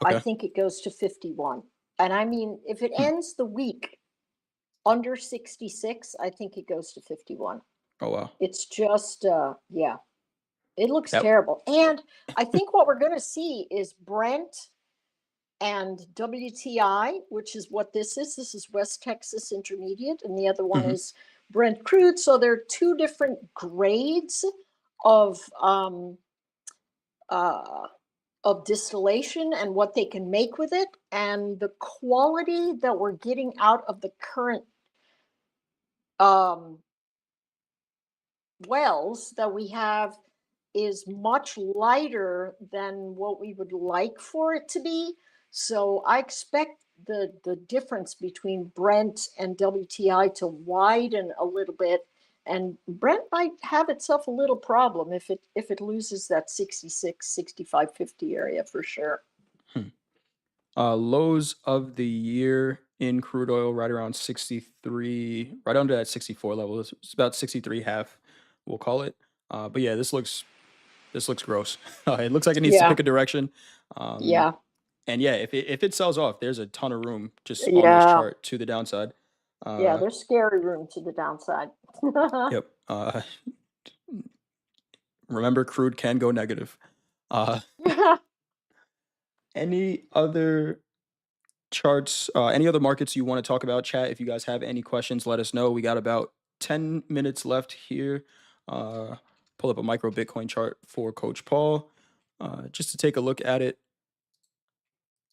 I think it goes to 51. And I mean, if it ends the week under 66, I think it goes to 51. Oh, wow. It's just, it looks terrible. And I think what we're going to see is Brent and WTI, which is what this is. This is West Texas Intermediate. And the other one is Brent crude. So there are two different grades of uh, of distillation and what they can make with it, and the quality that we're getting out of the current um, wells that we have is much lighter than what we would like for it to be. So I expect the difference between Brent and WTI to widen a little bit, and Brent might have itself a little problem if it loses that 66, 65, 50 area for sure. Hmm. Lows of the year in crude oil right around 63, right under that 64 level. It's about 63 half, we'll call it. But yeah, this looks gross. It looks like it needs to Yeah, pick a direction. Um, yeah, and yeah, if it sells off, there's a ton of room just on this yeah, chart to the downside. yeah. Uh, There's scary room to the downside. yep. Remember, crude can go negative. Uh, any other charts, any other markets you want to talk about, chat? If you guys have any questions, let us know. We got about 10 minutes left here. Pull up a micro Bitcoin chart for Coach Paul, just to take a look at it.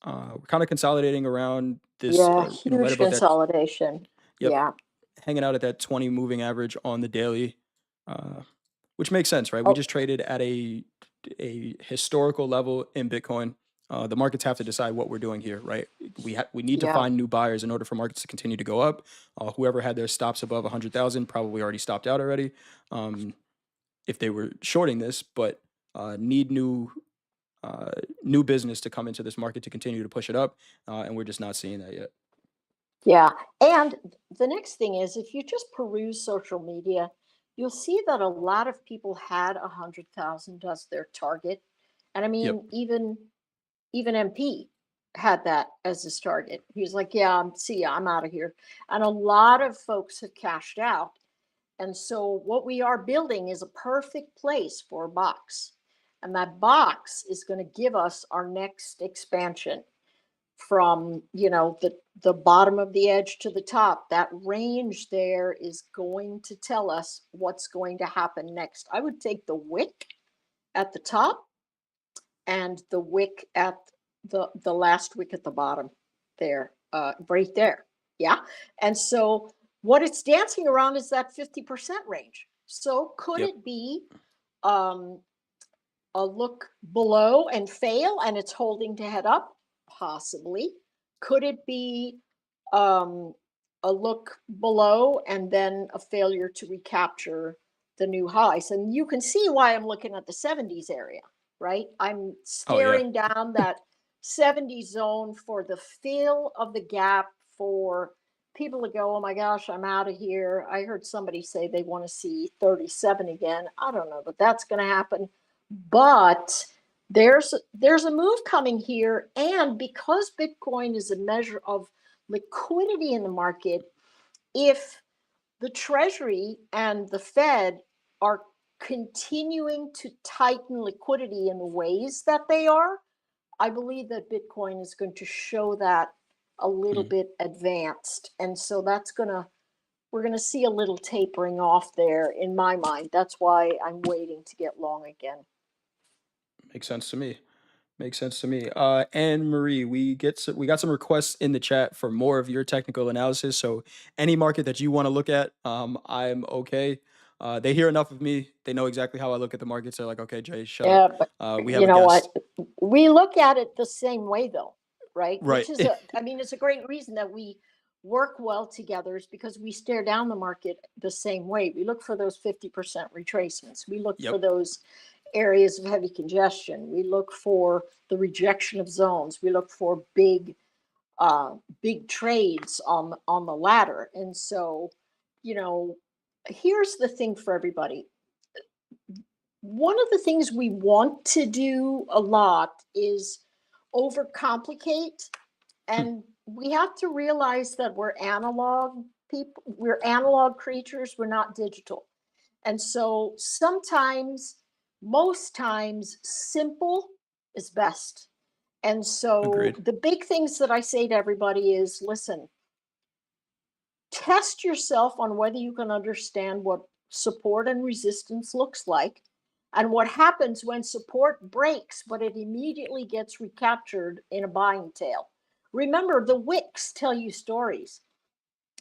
We're kind of consolidating around this, Yeah, right huge above that. consolidation. Yep, Yeah. hanging out at that 20 moving average on the daily, uh, which makes sense, right? We Oh, just traded at a historical level in Bitcoin. The markets have to decide what we're doing here, right? We need to yeah. find new buyers in order for markets to continue to go up. Whoever had their stops above 100,000 probably already stopped out already, if they were shorting this, but need new business to come into this market to continue to push it up, and we're just not seeing that yet. Yeah. And the next thing is if you just peruse social media, you'll see that a lot of people had 100,000 as their target. And I Yep. mean, even MP had that as his target. He was like, yeah, see ya, I'm out of here. And a lot of folks have cashed out. And so what we are building is a perfect place for a box. And that box is going to give us our next expansion from, the bottom of the edge to the top. That range there is going to tell us what's going to happen next. I would take the wick at the top and the wick at the last wick at the bottom there, right there. Yeah. And so what it's dancing around is that 50% range. So could Yep. it be um, a look below and fail and it's holding to head up? Possibly. Could it be um, a look below and then a failure to recapture the new highs? And you can see why I'm looking at the 70s area, right? I'm Oh yeah. staring down that 70 zone for the fill of the gap for people to go, oh my gosh, I'm out of here. I heard somebody say they want to see 37 again. I don't know that that's going to happen, but there's a move coming here, and because Bitcoin is a measure of liquidity in the market, if the Treasury and the Fed are continuing to tighten liquidity in the ways that they are, I believe that Bitcoin is going to show that a little Hmm. bit advanced. And so we're going to see a little tapering off there in my mind. That's why I'm waiting to get long again. Makes sense to me. Makes sense to me. Anne Marie, we got some requests in the chat for more of your technical analysis. So any market that you want to look at, I'm okay. They hear enough of me. They know exactly how I look at the markets. They're like, okay, Jay, shut up. Yeah, but We have you a know what? guest. We look at it the same way though, right? Right. Which is I mean, it's a great reason that we work well together is because we stare down the market the same way. We look for those 50% retracements. We look for Yep. those areas of heavy congestion. We look for the rejection of zones. We look for big trades on the ladder. And so, you know, here's the thing for everybody. One of the things we want to do a lot is overcomplicate, Hmm. and we have to realize that we're analog creatures, we're not digital. And so sometimes, most times, simple is best. And so Agreed. the big things that I say to everybody is listen, test yourself on whether you can understand what support and resistance looks like and what happens when support breaks, but it immediately gets recaptured in a buying tail. Remember, the wicks tell you stories.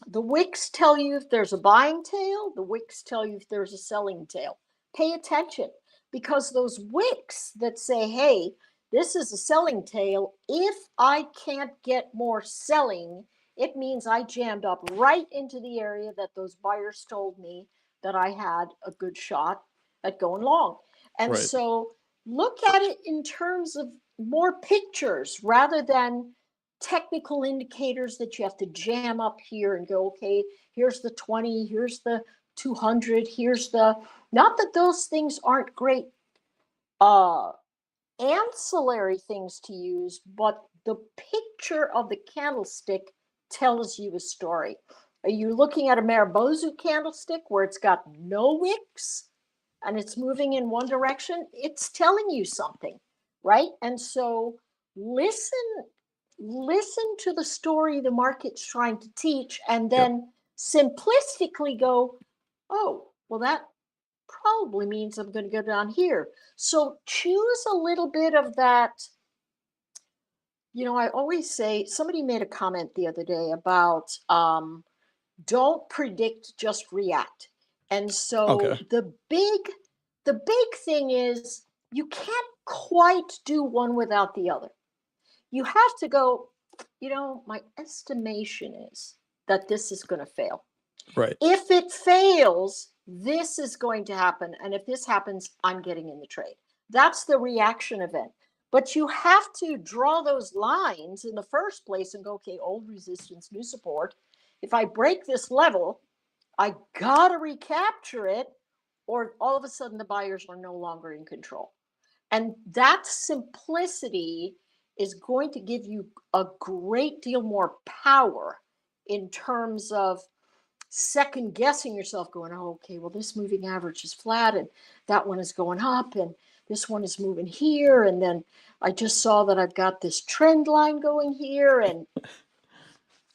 The wicks tell you if there's a buying tail, the wicks tell you if there's a selling tail. Pay attention, because those wicks that say, hey, this is a selling tail, if I can't get more selling, it means I jammed up right into the area that those buyers told me that I had a good shot at going long. And Right. so look at it in terms of more pictures rather than technical indicators that you have to jam up here and go, okay, here's the 20, here's the 200, here's the, not that those things aren't great uh ancillary things to use, but the picture of the candlestick tells you a story. Are you looking at a Maribozu candlestick where it's got no wicks and it's moving in one direction? It's telling you something, right? And so listen to the story the market's trying to teach, and Yep. then simplistically go, oh, well, that probably means I'm going to go down here. So choose a little bit of that. I always say, somebody made a comment the other day about don't predict, just react. And so Okay. the big thing is you can't quite do one without the other. You have to go, my estimation is that this is going to fail. Right. If it fails, this is going to happen. And if this happens, I'm getting in the trade. That's the reaction event. But you have to draw those lines in the first place and go, okay, old resistance, new support. If I break this level, I got to recapture it, or all of a sudden the buyers are no longer in control. And that simplicity is going to give you a great deal more power in terms of second guessing yourself, going, oh, okay, well, this moving average is flat and that one is going up and this one is moving here. And then I just saw that I've got this trend line going here, and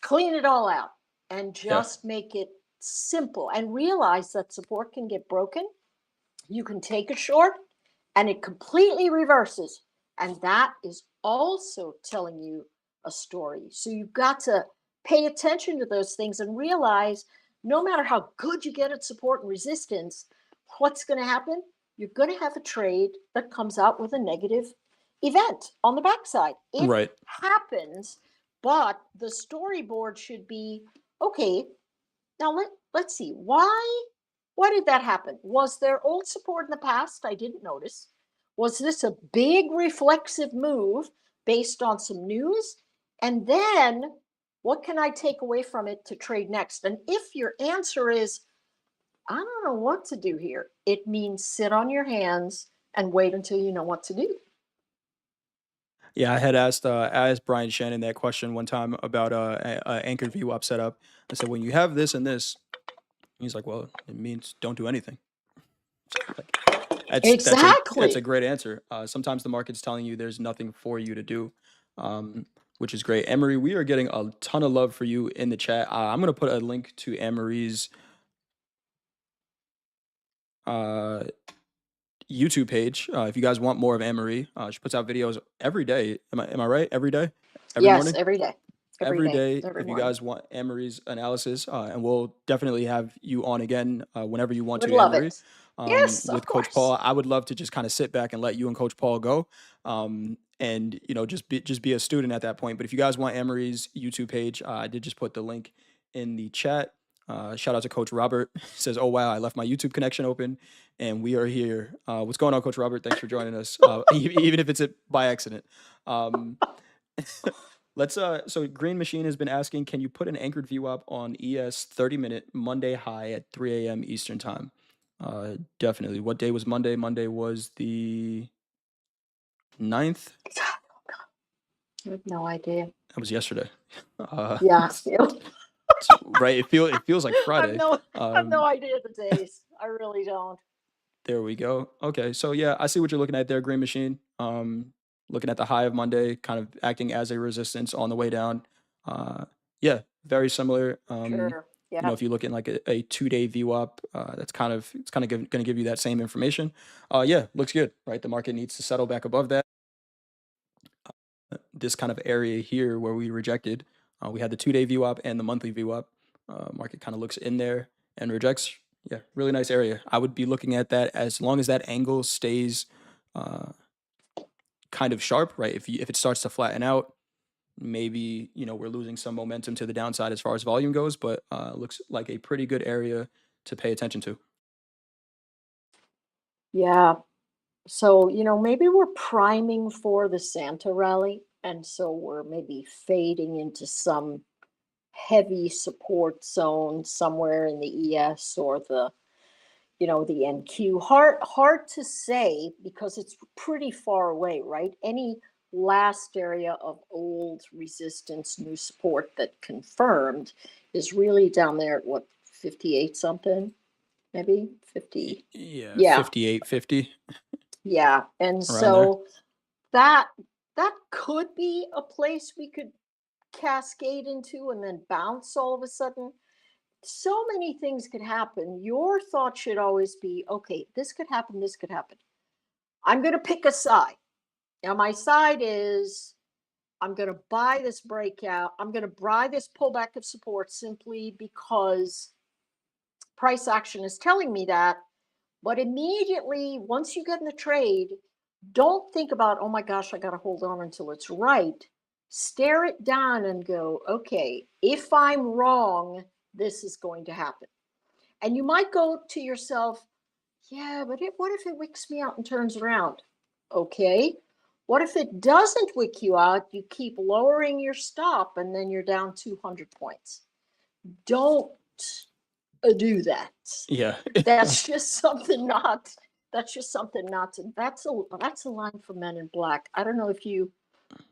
clean it all out and Yeah. just make it simple and realize that support can get broken. You can take a short and it completely reverses. And that is also telling you a story. So you've got to pay attention to those things and realize no matter how good you get at support and resistance, what's going to happen? You're going to have a trade that comes out with a negative event on the backside. It Right. happens, but the storyboard should be okay. Now let's see. Why did that happen? Was there old support in the past I didn't notice? Was this a big reflexive move based on some news? And then what can I take away from it to trade next? And if your answer is, I don't know what to do here, it means sit on your hands and wait until you know what to do. Yeah, I asked Brian Shannon that question one time about anchored VWAP setup. I said, when you have this and this, he's like, well, it means don't do anything. Like, that's a Exactly. great answer. Sometimes the market's telling you there's nothing for you to do, which is great. Emery, we are getting a ton of love for you in the chat. I'm gonna put a link to Emery's uh, YouTube page if you guys want more of Emery. She puts out videos every day. Am I right? Every day, every Yes, morning. every day. Every Every day, day every if you morning. guys want Emery's analysis, and we'll definitely have you on again whenever you want Would to, love Emery, it. Yes, of with Coach course. Paul. I would love to just kind of sit back and let you and Coach Paul go, and just be a student at that point. But if you guys want Emery's YouTube page, I did just put the link in the chat. Shout out to Coach Robert. Says, "Oh wow, I left my YouTube connection open, and we are here." What's going on, Coach Robert? Thanks for joining us, even if it's by accident. Um, so Green Machine has been asking, can you put an anchored VWAP on ES 30-minute Monday high at 3 a.m. Eastern time? Definitely. What day was Monday? Monday was the 9th. I have no idea. That was yesterday. Uh, Yeah. right. It feels like I've Friday. no I've no Um, idea the days. I really don't. there we go. Okay. So yeah, I see what you're looking at there, Green Machine. Looking at the high of Monday, kind of acting as a resistance on the way down. Uh, yeah, very similar. Sure. You know, Yeah. if you look at like a 2-day VWAP, it's kind of going to give you that same information. Yeah, looks good, right? The market needs to settle back above that. This kind of area here where we rejected, we had the 2-day VWAP and the monthly VWAP. Market kind of looks in there and rejects. Yeah, really nice area. I would be looking at that as long as that angle stays kind of sharp, right? If it starts to flatten out, maybe we're losing some momentum to the downside as far as volume goes, but looks like a pretty good area to pay attention to. Yeah. So, maybe we're priming for the Santa rally. And so we're maybe fading into some heavy support zone somewhere in the ES or the NQ. Hard to say because it's pretty far away, right? Any last area of old resistance, new support that confirmed is really down there at what, 58 something, maybe 50. Yeah, Yeah, 58.50 yeah. And around there. so that that could be a place we could cascade into and then bounce all of a sudden. So many things could happen. Your thought should always be, okay, this could happen, this could happen. I'm going to pick a side. Now, my side is I'm going to buy this breakout. I'm going to buy this pullback of support simply because price action is telling me that. But immediately, once you get in the trade, don't think about, oh my gosh, I got to hold on until it's right. Stare it down and go, okay, if I'm wrong, this is going to happen. And you might go to yourself, yeah, but what if it wicks me out and turns around? Okay. What if it doesn't wick you out? You keep lowering your stop and then you're down 200 points. Don't do that. Yeah. That's just something not. That's just something not to. That's a line from Men in Black. I don't know if you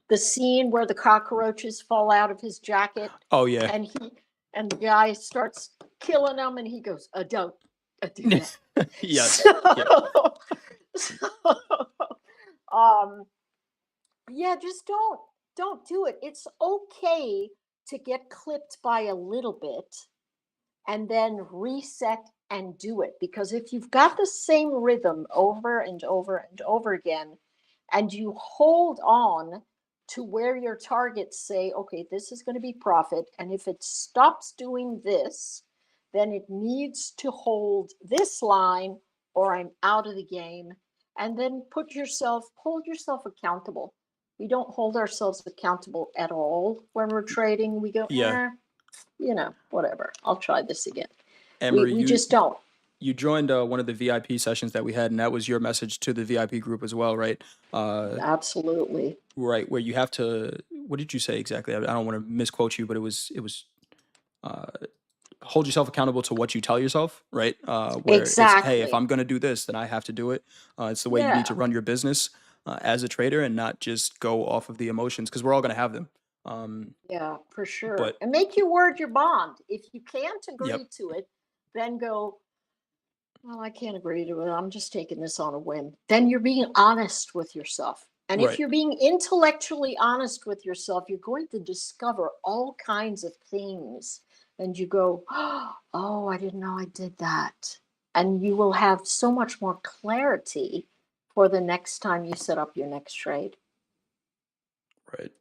the scene where the cockroaches fall out of his jacket Oh yeah. and the guy starts killing them and he goes, don't do that. Yes. So, Yep. so um yeah, just don't do it. It's okay to get clipped by a little bit and then reset and do it, because if you've got the same rhythm over and over and over again and you hold on to where your targets say, okay, this is going to be profit, and if it stops doing this, then it needs to hold this line or I'm out of the game. And then hold yourself accountable. We don't hold ourselves accountable at all when we're trading. We go, Yeah. whatever, I'll try this again. Emery, We you just don't. you joined one of the VIP sessions that we had, and that was your message to the VIP group as well, right? Absolutely. Right, where you have to. What did you say exactly? I don't want to misquote you, but it was hold yourself accountable to what you tell yourself, right? Where it's, hey, if Exactly. I'm going to do this, then I have to do it. It's the way you need to Yeah. run your business as a trader and not just go off of the emotions, because we're all going to have them. Yeah, for sure. But And make you word your bond. If you can't yep, agree to it, then go, well, I can't agree to it. I'm just taking this on a whim. Then you're being honest with yourself. And if right, you're being intellectually honest with yourself, you're going to discover all kinds of things. And you go, oh, I didn't know I did that. And you will have so much more clarity for the next time you set up your next trade. right.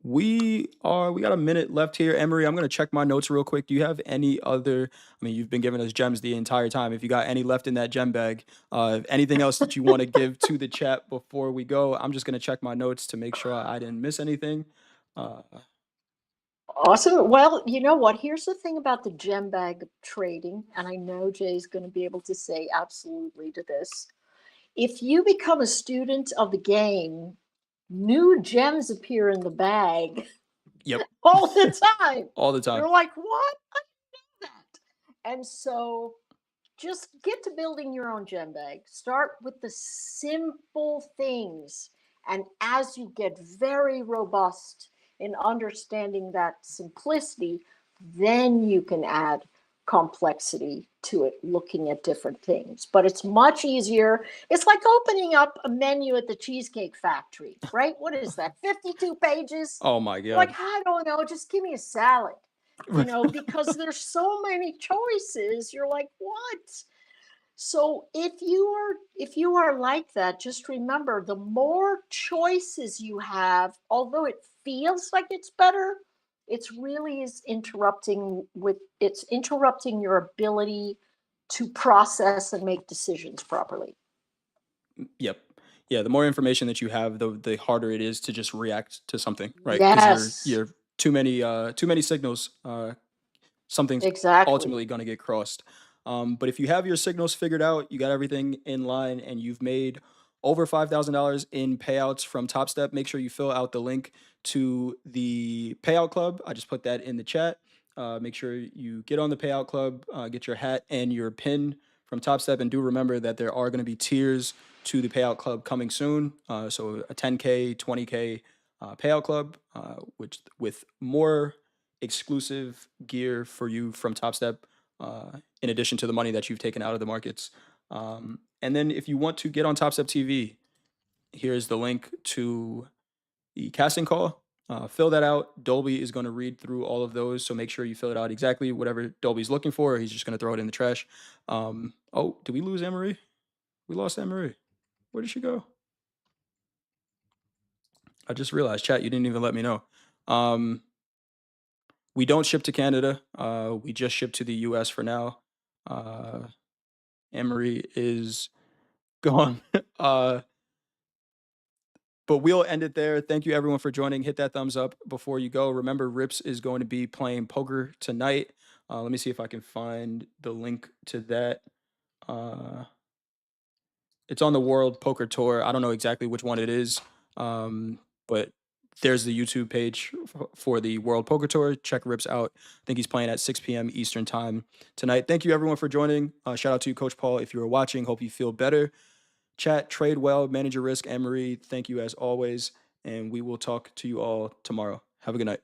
We got a minute left here. Emery, I'm gonna check my notes real quick. Do you have any other? I mean, you've been giving us gems the entire time. If you got any left in that gem bag, anything else that you want to give to the chat before we go? I'm just gonna check my notes to make sure I didn't miss anything. Uh, Awesome. Well, you know what? Here's the thing about the gem bag trading, and I know Jay's going to be able to say absolutely to this. If you become a student of the game, new gems appear in the bag yep, all the time. all the time. You're like, what? I didn't know that. And so just get to building your own gem bag. Start with the simple things. And as you get very robust in understanding that simplicity, then you can add complexity to it, looking at different things. But it's much easier. It's like opening up a menu at the Cheesecake Factory, right? What is that? 52 pages? Oh my Like, God. I don't know, just give me a salad. because there's so many choices. You're like, what? So if you are like that, just remember, the more choices you have, although it feels like it's better, it's interrupting your ability to process and make decisions properly. Yep. Yeah, the more information that you have, the harder it is to just react to something, right? Because Yes, you're too many signals. Something's exactly. ultimately going to get crossed. But if you have your signals figured out, you got everything in line, and you've made over $5,000 in payouts from TopStep, make sure you fill out the link to the payout club. I just put that in the chat. Make sure you get on the payout club, get your hat and your pin from TopStep, and do remember that there are going to be tiers to the payout club coming soon. So a 10K, 20K payout club, which with more exclusive gear for you from TopStep, in addition to the money that you've taken out of the markets. And then if you want to get on TopStep TV, here's the link to the casting call. Fill that out. Dolby is going to read through all of those, so make sure you fill it out exactly whatever Dolby's looking for. He's just going to throw it in the trash. Oh, did we lose Anne-Marie? We lost Anne-Marie. Where did she go? I just realized, chat, you didn't even let me know. We don't ship to Canada. We just ship to the US for now. Anne-Marie is gone. But we'll end it there. Thank you everyone for joining. Hit that thumbs up before you go. Remember, Rips is going to be playing poker tonight. Let me see if I can find the link to that. It's on the World Poker Tour. I don't know exactly which one it is, but there's the YouTube page for the World Poker Tour. Check Rips out. I think he's playing at 6 p.m. Eastern time tonight. Thank you everyone for joining. Shout out to you, Coach Paul, if you were watching. Hope you feel better. Chat, trade well, manage your risk. Anne-Marie, thank you as always. And we will talk to you all tomorrow. Have a good night.